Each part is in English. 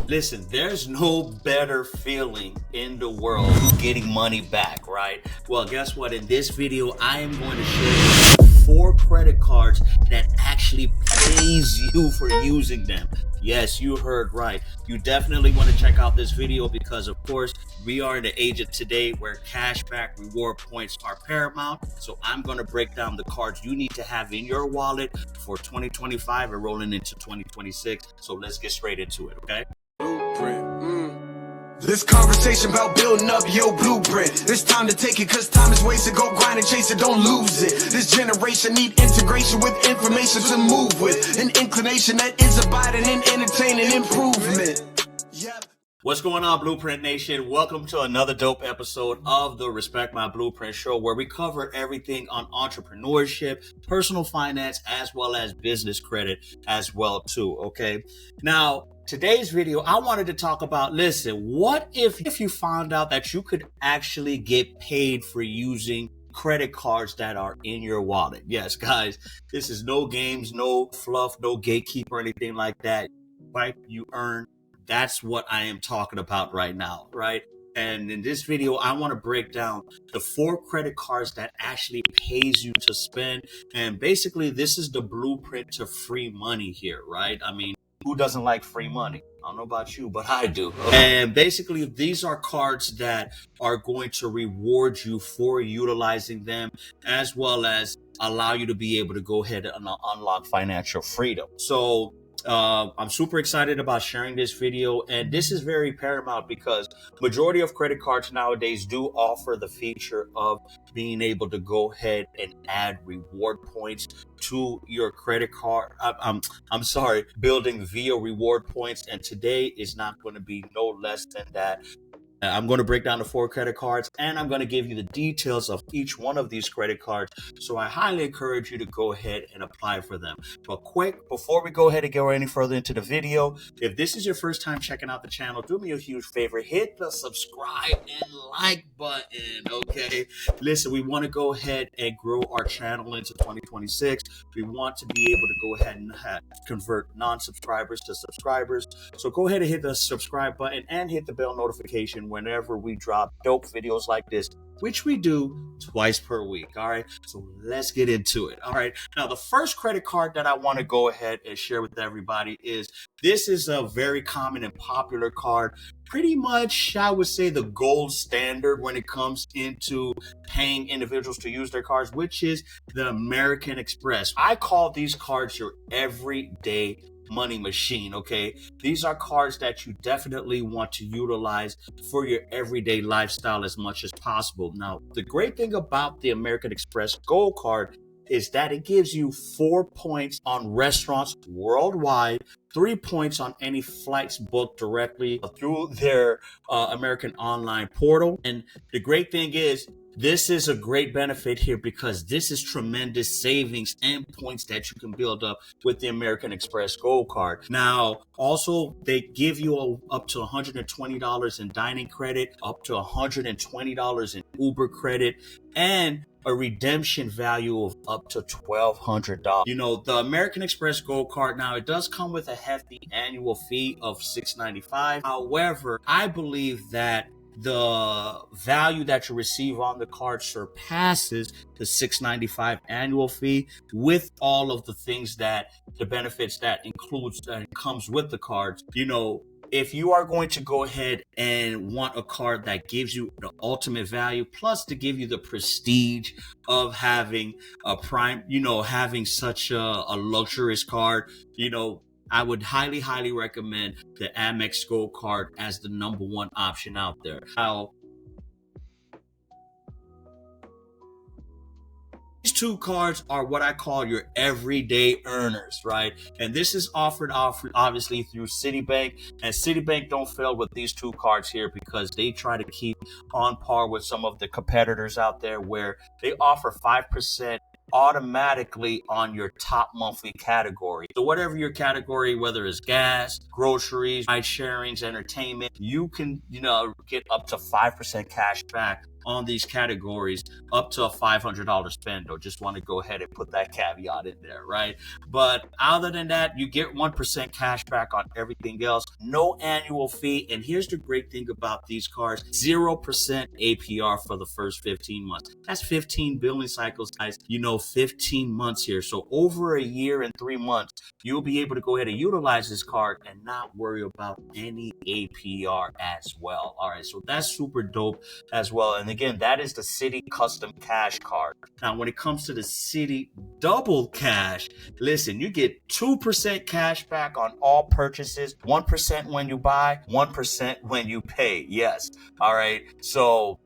Listen, there's no better feeling in the world than getting money back, right? Well, guess what? In this video, I am going to share 4 credit cards that actually pays you for using them. Yes, you heard right. You definitely want to check out this video because, of course, we are in the age of today where cashback reward points are paramount. So I'm going to break down the cards you need to have in your wallet for 2025 and rolling into 2026. So let's get straight into it, okay? Blueprint. This conversation about building up your blueprint. It's time to take it cause time is wasted. Go grind and chase it, don't lose it. This generation need integration with information to move with. An inclination that is abiding in entertaining improvement. Yep. What's going on, Blueprint Nation? Welcome to another dope episode of the Respect My Blueprint show, where we cover everything on entrepreneurship, personal finance, as well as business credit as well too, okay? Now, today's video, I wanted to talk about, listen, what if you found out that you could actually get paid for using credit cards that are in your wallet? Yes, guys, this is no games, no fluff, no gatekeeper, anything like that. Right? You earn. That's what I am talking about right now, right? And in this video, I want to break down the 4 credit cards that actually pays you to spend. And basically, this is the blueprint to free money here, right? I mean, who doesn't like free money? I don't know about you, but I do. And basically, these are cards that are going to reward you for utilizing them, as well as allow you to be able to go ahead and unlock financial freedom. So I'm super excited about sharing this video, and this is very paramount because majority of credit cards nowadays do offer the feature of being able to go ahead and add reward points to your credit card. I'm sorry, building via reward points, and today is not going to be no less than that. I'm going to break down the 4 credit cards, and I'm going to give you the details of each one of these credit cards. So I highly encourage you to go ahead and apply for them. But quick, before we go ahead and go any further into the video, if this is your first time checking out the channel, do me a huge favor, hit the subscribe and like button, okay? Listen, we want to go ahead and grow our channel into 2026. We want to be able to go ahead and convert non-subscribers to subscribers. So go ahead and hit the subscribe button and hit the bell notification whenever we drop dope videos like this, which we do twice per week. All right, so let's get into it. All right, now the first credit card that I want to go ahead and share with everybody is a very common and popular card. Pretty much, I would say, the gold standard when it comes into paying individuals to use their cards, which is the American Express. I call these cards your everyday money machine, okay? These are cards that you definitely want to utilize for your everyday lifestyle as much as possible. Now, the great thing about the American Express Gold Card is that it gives you 4 points on restaurants worldwide, 3 points on any flights booked directly through their American online portal. And the great thing is, this is a great benefit here because this is tremendous savings and points that you can build up with the American Express Gold Card. Now, also, they give you up to $120 in dining credit, up to $120 in Uber credit, and a redemption value of up to $1,200. You know, the American Express Gold Card, now it does come with a hefty annual fee of $695. However, I believe that the value that you receive on the card surpasses the $695 annual fee with all of the things that the benefits that includes that comes with the cards. You know, if you are going to go ahead and want a card that gives you the ultimate value, plus to give you the prestige of having a prime, you know, having such a luxurious card, you know, I would highly recommend the Amex Gold Card as the #1 option out there. Now, these 2 cards are what I call your everyday earners, right? And this is offered obviously through Citibank, and Citibank don't fail with these 2 cards here because they try to keep on par with some of the competitors out there where they offer 5% automatically on your top monthly category. So whatever your category, whether it's gas, groceries, ride sharings, entertainment, you can, you know, get up to 5% cash back on these categories up to a $500 spend, though. Just want to go ahead and put that caveat in there, right? But other than that, you get 1% cash back on everything else, no annual fee. And here's the great thing about these cards: 0% APR for the first 15 months. That's 15 billing cycles, guys. 15 months here. So over a year and 3 months, you'll be able to go ahead and utilize this card and not worry about any APR as well. All right, so that's super dope as well. And again, that is the Citi Custom Cash Card. Now, when it comes to the Citi Double Cash, listen, you get 2% cash back on all purchases, 1% when you buy, 1% when you pay. Yes. All right. So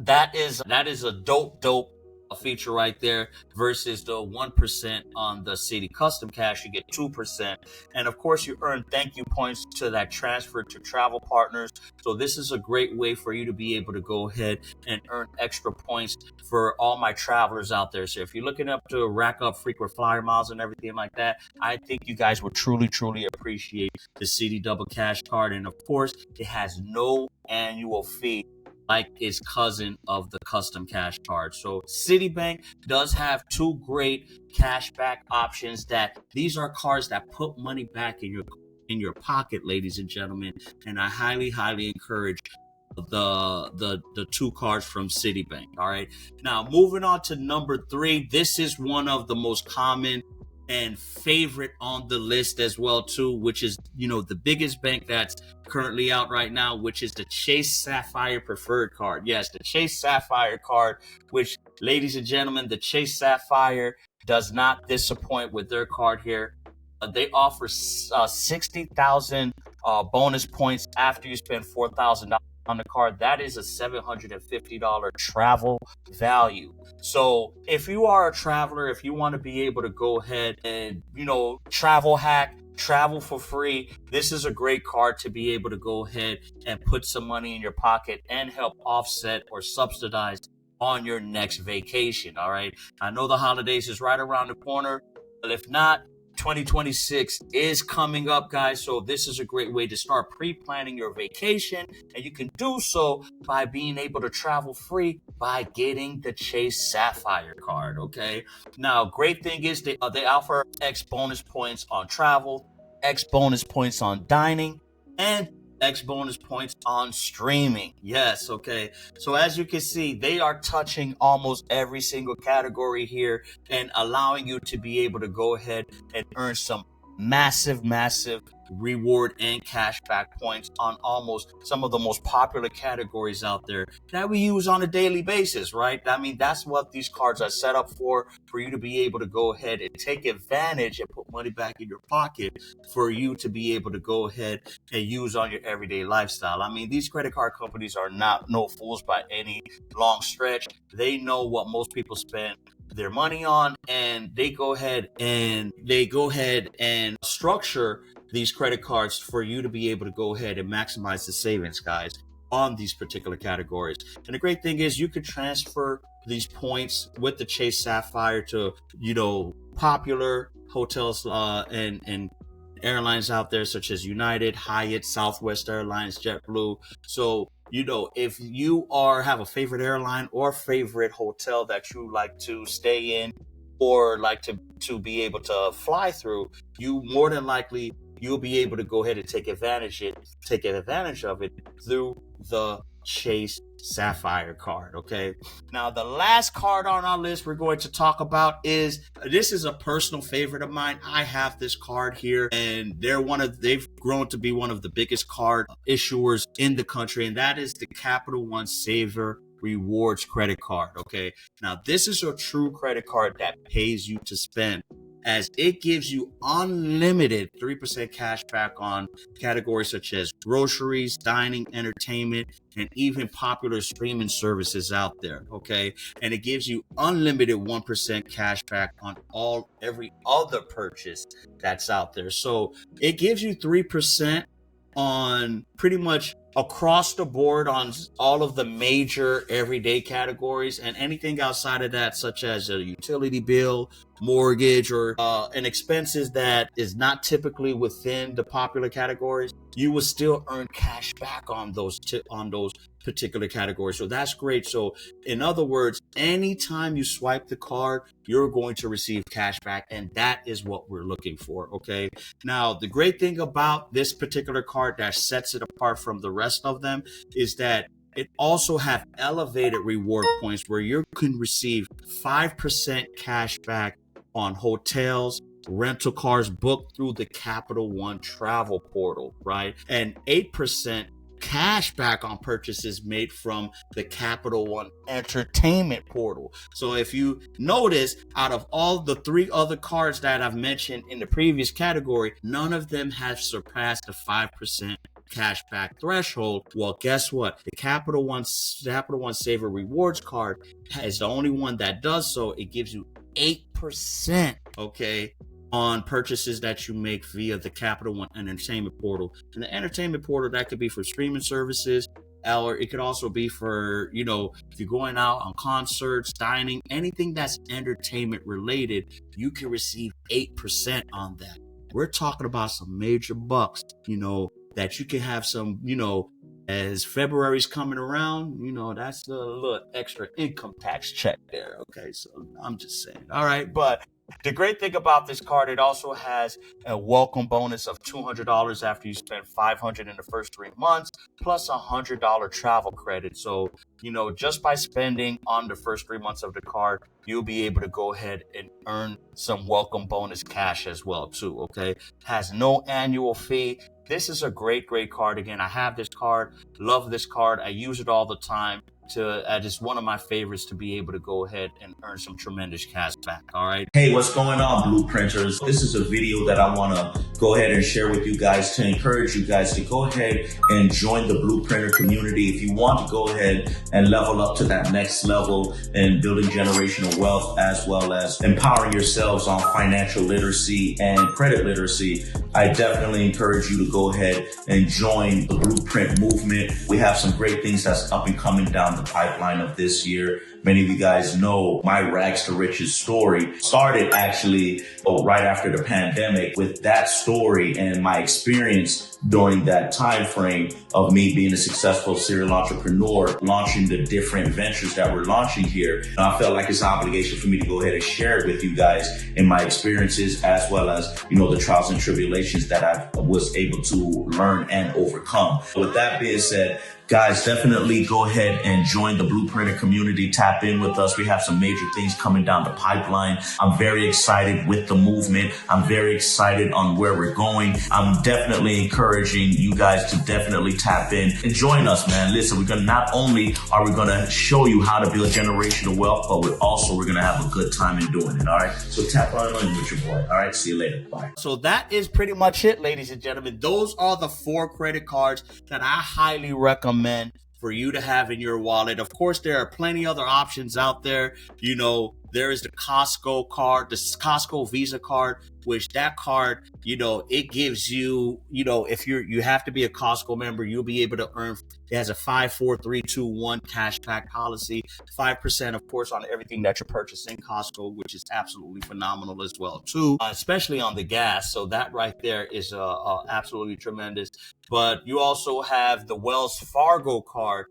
that is a dope feature right there versus the 1% on the Citi Custom Cash. You get 2%, and of course you earn thank you points to that transfer to travel partners. So this is a great way for you to be able to go ahead and earn extra points for all my travelers out there. So if you're looking up to rack up frequent flyer miles and everything like that, I think you guys would truly appreciate the Citi Double Cash Card. And of course, it has no annual fee like its cousin of the custom cash card. So Citibank does have two great cashback options. That these are cards that put money back in your pocket, ladies and gentlemen. And I highly encourage the two cards from Citibank. All right. Now moving on to number 3. This is one of the most common and favorite on the list as well too, which is the biggest bank that's currently out right now, which is the Chase Sapphire Preferred Card. Yes, the Chase Sapphire Card, which, ladies and gentlemen, the Chase Sapphire does not disappoint with their card here. They offer 60,000 bonus points after you spend $4,000 on the card. That is a $750 travel value. So if you are a traveler, if you want to be able to go ahead and travel hack, travel for free, this is a great card to be able to go ahead and put some money in your pocket and help offset or subsidize on your next vacation. All right, I know the holidays is right around the corner, but if not, 2026 is coming up, guys. So this is a great way to start pre-planning your vacation, and you can do so by being able to travel free by getting the Chase Sapphire card. Okay. Now, great thing is they offer X bonus points on travel, X bonus points on dining, and X bonus points on streaming. Yes, okay. So as you can see, they are touching almost every single category here and allowing you to be able to go ahead and earn some massive reward and cashback points on almost some of the most popular categories out there that we use on a daily basis, right? I mean, that's what these cards are set up for you to be able to go ahead and take advantage and put money back in your pocket for you to be able to go ahead and use on your everyday lifestyle. I mean, these credit card companies are not no fools by any long stretch. They know what most people spend their money on, and they go ahead and structure these credit cards for you to be able to go ahead and maximize the savings, guys, on these particular categories. And the great thing is you could transfer these points with the Chase Sapphire to popular hotels and airlines out there, such as United, Hyatt, Southwest Airlines, JetBlue. So if you have a favorite airline or favorite hotel that you like to stay in or like to be able to fly through, you more than likely you'll be able to go ahead and take advantage of it through the Chase Sapphire card. Okay. Now, the last card on our list we're going to talk about is a personal favorite of mine. I have this card here, and they've grown to be one of the biggest card issuers in the country, and that is the Capital One Savor Rewards credit card. Okay. Now, this is a true credit card that pays you to spend, as it gives you unlimited 3% cash back on categories such as groceries, dining, entertainment, and even popular streaming services out there. Okay. And it gives you unlimited 1% cash back on every other purchase that's out there. So it gives you 3% on pretty much across the board on all of the major everyday categories, and anything outside of that, such as a utility bill, mortgage, or an expenses that is not typically within the popular categories, you will still earn cash back on those particular categories. So that's great. So in other words, anytime you swipe the card, you're going to receive cash back, and that is what we're looking for. Okay. Now, the great thing about this particular card that sets it apart from the rest of them is that it also have elevated reward points where you can receive 5% cash back on hotels, rental cars booked through the Capital One travel portal, right? And 8% cash back on purchases made from the Capital One entertainment portal. So if you notice, out of all the 3 other cards that I've mentioned in the previous category, none of them have surpassed the 5% cashback threshold. Well, guess what? The Capital One Savor Rewards card is the only one that does so. It gives you 8%, okay, on purchases that you make via the Capital One Entertainment Portal. And the Entertainment Portal, that could be for streaming services, or it could also be for, if you're going out on concerts, dining, anything that's entertainment related, you can receive 8% on that. We're talking about some major bucks, that you can have some, as February's coming around, that's a little extra income tax check there. Okay, so I'm just saying. All right, but the great thing about this card, it also has a welcome bonus of $200 after you spend $500 in the first 3 months, plus $100 travel credit. So, just by spending on the first 3 months of the card, you'll be able to go ahead and earn some welcome bonus cash as well, too. Okay, has no annual fee. This is a great card. Again, I have this card, love this card. I use it all the time. It's one of my favorites to be able to go ahead and earn some tremendous cash back. All right. Hey, what's going on, Blueprinters? This is a video that I want to go ahead and share with you guys to encourage you guys to go ahead and join the Blueprinter community. If you want to go ahead and level up to that next level in building generational wealth, as well as empowering yourselves on financial literacy and credit literacy, I definitely encourage you to go ahead and join the Blueprint movement. We have some great things that's up and coming down the pipeline of this year. Many of you guys know my rags to riches story started actually right after the pandemic with that story and my experience during that time frame of me being a successful serial entrepreneur, launching the different ventures that we're launching here. And I felt like it's an obligation for me to go ahead and share it with you guys in my experiences, as well as, the trials and tribulations that I was able to learn and overcome. With that being said, guys, definitely go ahead and join the Blueprinter community. Tap in with us. We have some major things coming down the pipeline. I'm very excited with the movement. I'm very excited on where we're going. I'm definitely encouraging you guys to definitely tap in and join us, man. Listen, not only are we going to show you how to build generational wealth, but we're going to have a good time in doing it. All right. So tap on with your boy. All right. See you later. Bye. So that is pretty much it, ladies and gentlemen. Those are the 4 credit cards that I highly recommend for you to have in your wallet. Of course, there are plenty other options out there. There is the Costco card, the Costco Visa card, which that card, it gives you, if you have to be a Costco member, you'll be able to earn. It has a 5, 4, 3, 2, 1 cashback policy, 5%, of course, on everything that you're purchasing Costco, which is absolutely phenomenal as well, too, especially on the gas. So that right there is absolutely tremendous. But you also have the Wells Fargo card,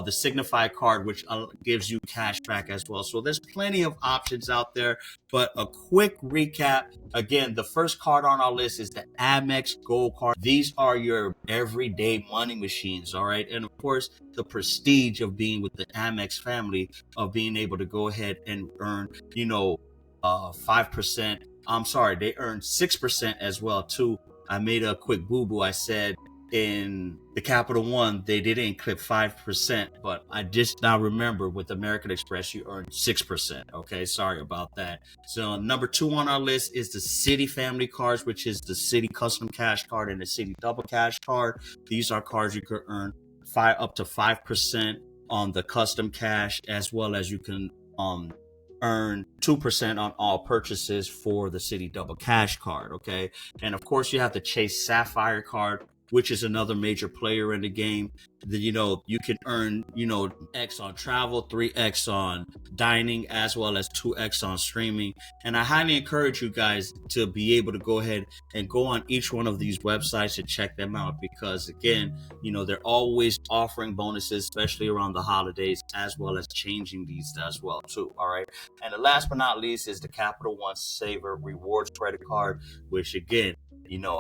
the Signify card, which gives you cash back as well. So there's plenty of options out there. But a quick recap. Again, the first card on our list is the Amex Gold card. These are your everyday money machines. All right. And of course, the prestige of being with the Amex family, of being able to go ahead and earn, 5%. I'm sorry, they earn 6% as well, too. I made a quick boo-boo. I said in the Capital One, they didn't clip 5%, but I just now remember with American Express, you earn 6%. Okay, sorry about that. So number 2 on our list is the Citi family cards, which is the Citi Custom Cash Card and the Citi Double Cash Card. These are cards you could earn up to 5% on the custom cash, as well as you can earn 2% on all purchases for the Citi Double Cash Card. Okay, and of course you have the Chase Sapphire card, which is another major player in the game. You can earn, X on travel, 3X on dining, as well as 2X on streaming. And I highly encourage you guys to be able to go ahead and go on each one of these websites and check them out, because again, they're always offering bonuses, especially around the holidays, as well as changing these as well too. All right. And the last but not least is the Capital One Savor Rewards credit card, which again,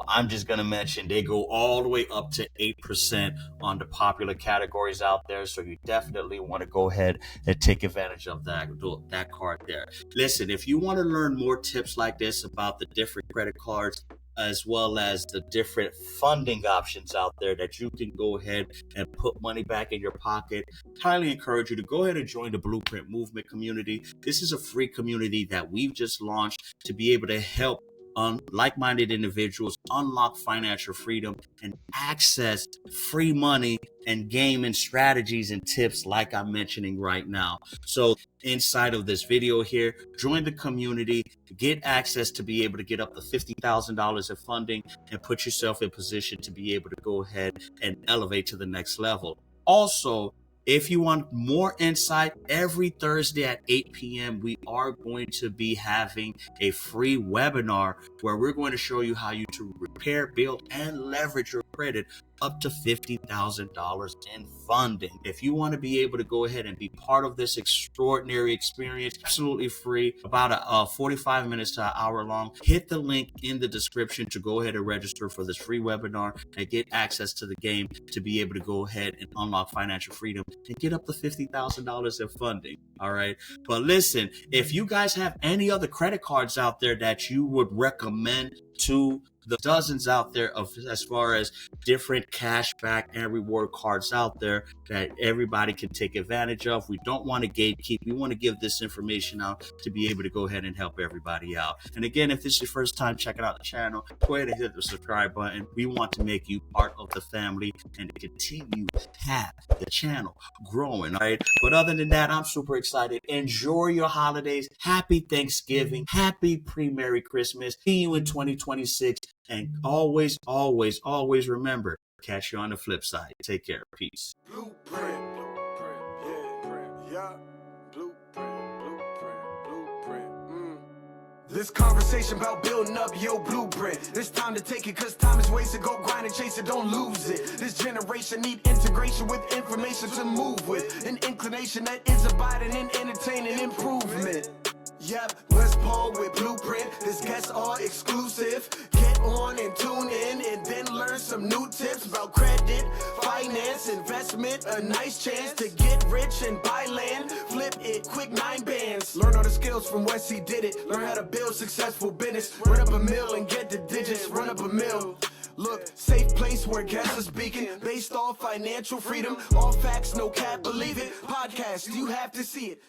I'm just going to mention they go all the way up to 8% on the popular categories out there. So you definitely want to go ahead and take advantage of that card there. Listen, if you want to learn more tips like this about the different credit cards, as well as the different funding options out there that you can go ahead and put money back in your pocket, highly encourage you to go ahead and join the Blueprint Movement community. This is a free community that we've just launched to be able to help like-minded individuals unlock financial freedom and access free money and game and strategies and tips like I'm mentioning right now. So inside of this video here, join the community, get access to be able to get up to $50,000 in funding and put yourself in position to be able to go ahead and elevate to the next level. Also, if you want more insight, every Thursday at 8 p.m., we are going to be having a free webinar where we're going to show you how you to repair, build, and leverage your credit up to $50,000 in funding. If you want to be able to go ahead and be part of this extraordinary experience, absolutely free, about 45 minutes to an hour long, hit the link in the description to go ahead and register for this free webinar and get access to the game to be able to go ahead and unlock financial freedom and get up to $50,000 in funding. All right. But listen, if you guys have any other credit cards out there that you would recommend to the dozens out there of as far as different cashback and reward cards out there that everybody can take advantage of, we don't want to gatekeep. We want to give this information out to be able to go ahead and help everybody out. And again, if this is your first time checking out the channel, go ahead and hit the subscribe button. We want to make you part of the family and continue to have the channel growing. All right. But other than that, I'm super excited. Enjoy your holidays. Happy Thanksgiving. Happy pre-Merry Christmas. See you in 2026. And always, always, always remember, catch you on the flip side. Take care. Peace. Blueprint, yeah. Blueprint. This conversation about building up your blueprint. It's time to take it, cause time is wasted. Go grind and chase it, don't lose it. This generation need integration with information to move with. An inclination that is abiding in entertaining improvement. Yep, Wesley Paul with Blueprint. This guests are exclusive. Get on and tune in and then learn some new tips about credit, finance, investment. A nice chance to get rich and buy land. Flip it, quick 9 bands. Learn all the skills from Wesley did it. Learn how to build successful business. Run up a mill and get the digits. Run up a mill. Look, safe place where guests are speaking. Based off financial freedom. All facts, no cap, believe it. Podcast, you have to see it.